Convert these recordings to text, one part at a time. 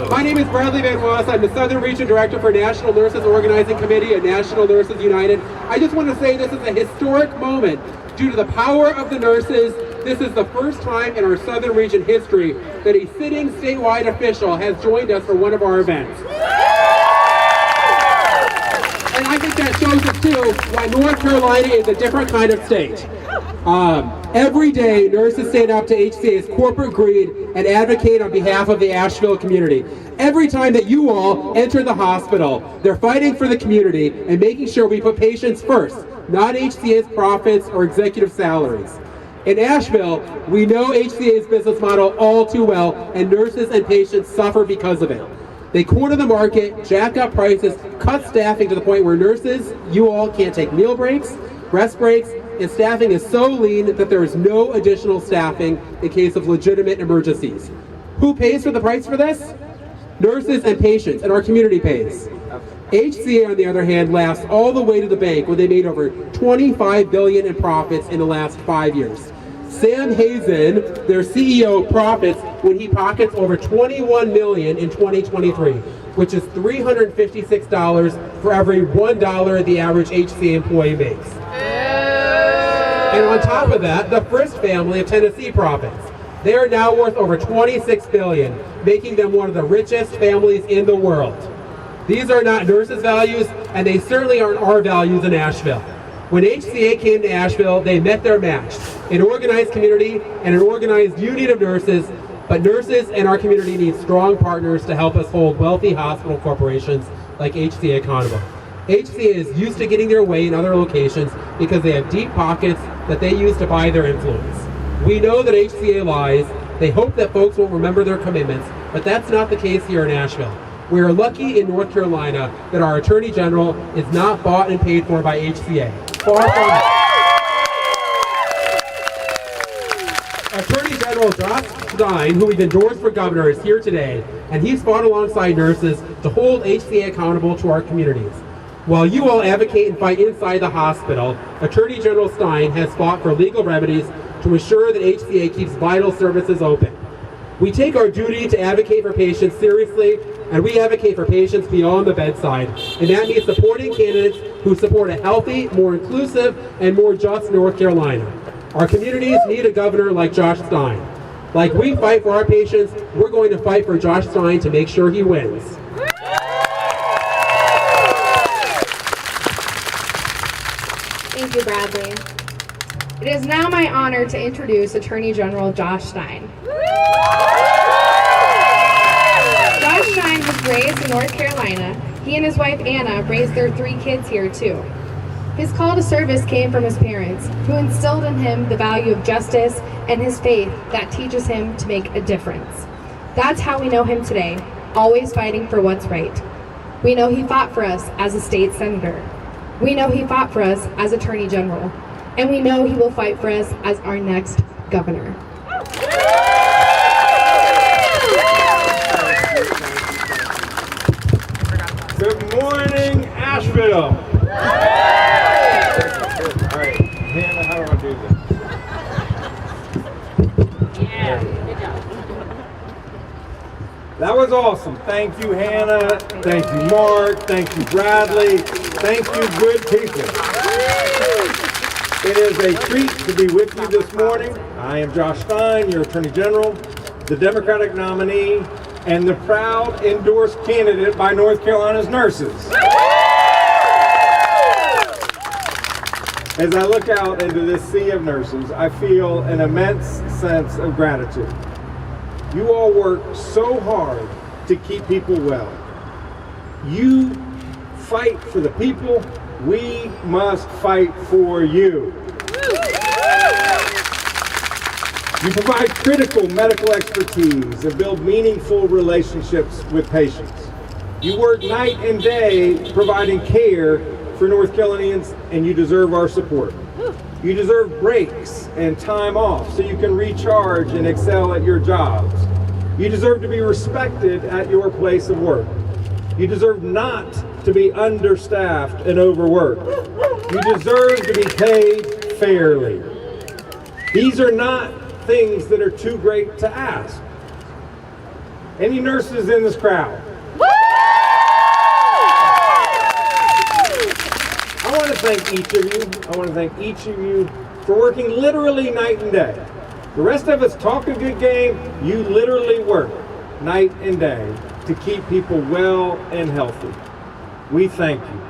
My name is Bradley Van Was. I'm the Southern Region Director for National Nurses Organizing Committee at National Nurses United. I just want to say this is a historic moment. Due to the power of the nurses, this is the first time in our Southern Region history that a sitting statewide official has joined us for one of our events. And I think that shows us too why North Carolina is a different kind of state. Every day, nurses stand up to HCA's corporate greed and advocate on behalf of the Asheville community. Every time that you all enter the hospital, they're fighting for the community and making sure we put patients first, not HCA's profits or executive salaries. In Asheville, we know HCA's business model all too well, and nurses and patients suffer because of it. They corner the market, jack up prices, cut staffing to the point where nurses, you all, can't take meal breaks, rest breaks, and staffing is so lean that there is no additional staffing in case of legitimate emergencies. Who pays for the price for this? Nurses and patients, and our community pays. HCA, on the other hand, laughs all the way to the bank when they made over $25 billion in profits in the last 5 years. Sam Hazen, their CEO, profits when he pockets over $21 million in 2023, which is $356 for every $1 the average HCA employee makes. And on top of that, the Frist family of Tennessee profits. They are now worth over $26 billion, making them one of the richest families in the world. These are not nurses' values, and they certainly aren't our values in Asheville. When HCA came to Asheville, they met their match, an organized community and an organized union of nurses, but nurses and our community need strong partners to help us hold wealthy hospital corporations like HCA accountable. HCA is used to getting their way in other locations because they have deep pockets that they use to buy their influence. We know that HCA lies. They hope that folks won't remember their commitments, but that's not the case here in Asheville. We are lucky in North Carolina that our Attorney General is not bought and paid for by HCA. Far from it. Attorney General Josh Stein, who we've endorsed for governor, is here today, and he's fought alongside nurses to hold HCA accountable to our communities. While you all advocate and fight inside the hospital, Attorney General Stein has fought for legal remedies to ensure that HCA keeps vital services open. We take our duty to advocate for patients seriously, and we advocate for patients beyond the bedside, and that means supporting candidates who support a healthy, more inclusive, and more just North Carolina. Our communities need a governor like Josh Stein. Like we fight for our patients, we're going to fight for Josh Stein to make sure he wins. Thank you, Bradley. It is now my honor to introduce Attorney General Josh Stein. Josh Stein was raised in North Carolina. He and his wife Anna raised their 3 kids here too. His call to service came from his parents, who instilled in him the value of justice and his faith that teaches him to make a difference. That's how we know him today, always fighting for what's right. We know he fought for us as a state senator. We know he fought for us as Attorney General. And we know he will fight for us as our next governor. Good morning, Asheville. All right, Hannah, how do I do this? Yeah, good job. That was awesome. Thank you, Hannah. Thank you, Mark. Thank you, Bradley. Thank you, good people. It is a treat to be with you this morning. I am Josh Stein, your Attorney General, the Democratic nominee, and the proud endorsed candidate by North Carolina's nurses. As I look out into this sea of nurses, I feel an immense sense of gratitude. You all work so hard to keep people well. You fight for the people. We must fight for you. You provide critical medical expertise and build meaningful relationships with patients. You work night and day providing care for North Carolinians, and you deserve our support. You deserve breaks and time off so you can recharge and excel at your jobs. You deserve to be respected at your place of work. You deserve not to be understaffed and overworked. You deserve to be paid fairly. These are not things that are too great to ask. Any nurses in this crowd? I want to thank each of you. I want to thank each of you for working literally night and day. The rest of us talk a good game. You literally work night and day to keep people well and healthy. We thank you.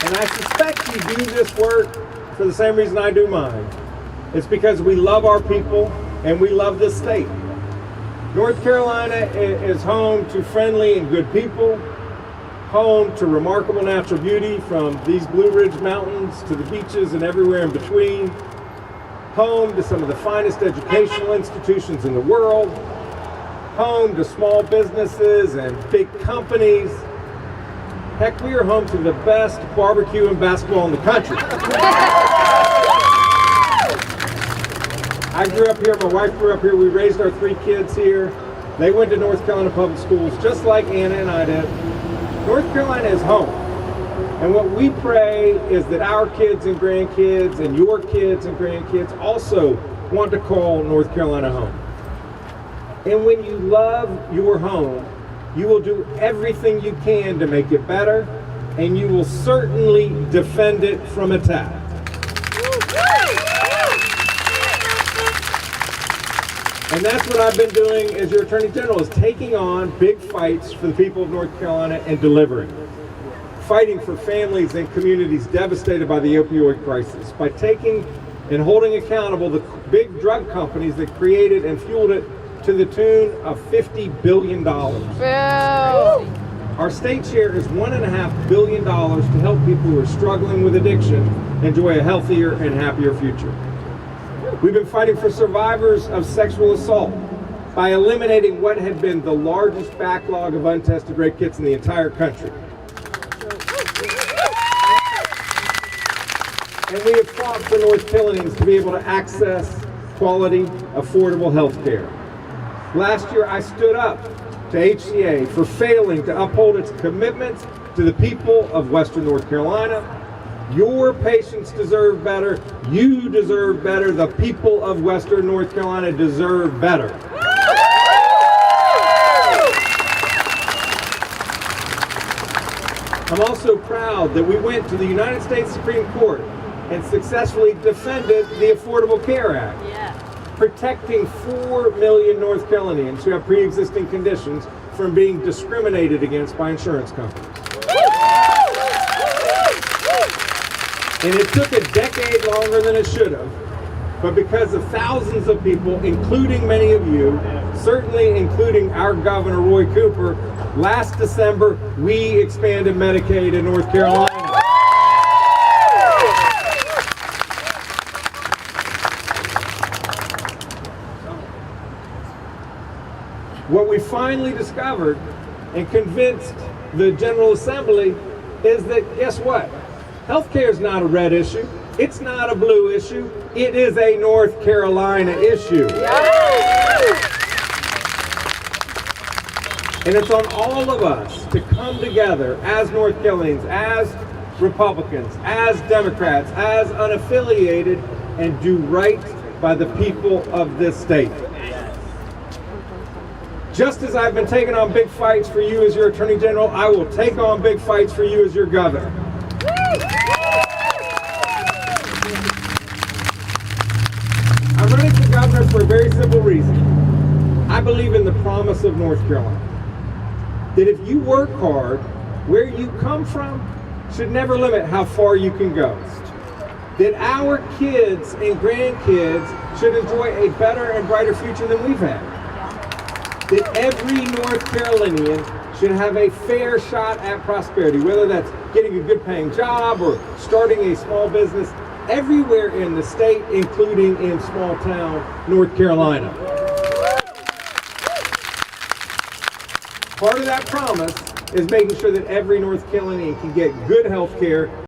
And I suspect you do this work for the same reason I do mine. It's because we love our people and we love this state. North Carolina is home to friendly and good people, home to remarkable natural beauty from these Blue Ridge Mountains to the beaches and everywhere in between, home to some of the finest educational institutions in the world, home to small businesses and big companies. Heck, we are home to the best barbecue and basketball in the country. I grew up here, my wife grew up here, we raised our 3 kids here. They went to North Carolina Public Schools just like Anna and I did. North Carolina is home. And what we pray is that our kids and grandkids and your kids and grandkids also want to call North Carolina home. And when you love your home, you will do everything you can to make it better, and you will certainly defend it from attack. And that's what I've been doing as your Attorney General, is taking on big fights for the people of North Carolina and delivering. Fighting for families and communities devastated by the opioid crisis, by taking and holding accountable the big drug companies that created and fueled it to the tune of $50 billion. Our state share is $1.5 billion to help people who are struggling with addiction enjoy a healthier and happier future. We've been fighting for survivors of sexual assault by eliminating what had been the largest backlog of untested rape kits in the entire country. And we have fought for North Carolinians to be able to access quality, affordable health care. Last year, I stood up to HCA for failing to uphold its commitments to the people of Western North Carolina. Your patients deserve better. You deserve better. The people of Western North Carolina deserve better. I'm also proud that we went to the United States Supreme Court and successfully defended the Affordable Care Act, protecting 4 million North Carolinians who have pre-existing conditions from being discriminated against by insurance companies. And it took a decade longer than it should have, but because of thousands of people, including many of you, certainly including our Governor Roy Cooper, last December we expanded Medicaid in North Carolina. What we finally discovered and convinced the General Assembly is that, guess what? Healthcare is not a red issue. It's not a blue issue. It is a North Carolina issue. And it's on all of us to come together as North Carolinians, as Republicans, as Democrats, as unaffiliated, and do right by the people of this state. Just as I've been taking on big fights for you as your Attorney General, I will take on big fights for you as your Governor. I'm running for Governor for a very simple reason. I believe in the promise of North Carolina. That if you work hard, where you come from should never limit how far you can go. That our kids and grandkids should enjoy a better and brighter future than we've had. That every North Carolinian should have a fair shot at prosperity, whether that's getting a good paying job or starting a small business everywhere in the state, including in small town North Carolina. Part of that promise is making sure that every North Carolinian can get good health care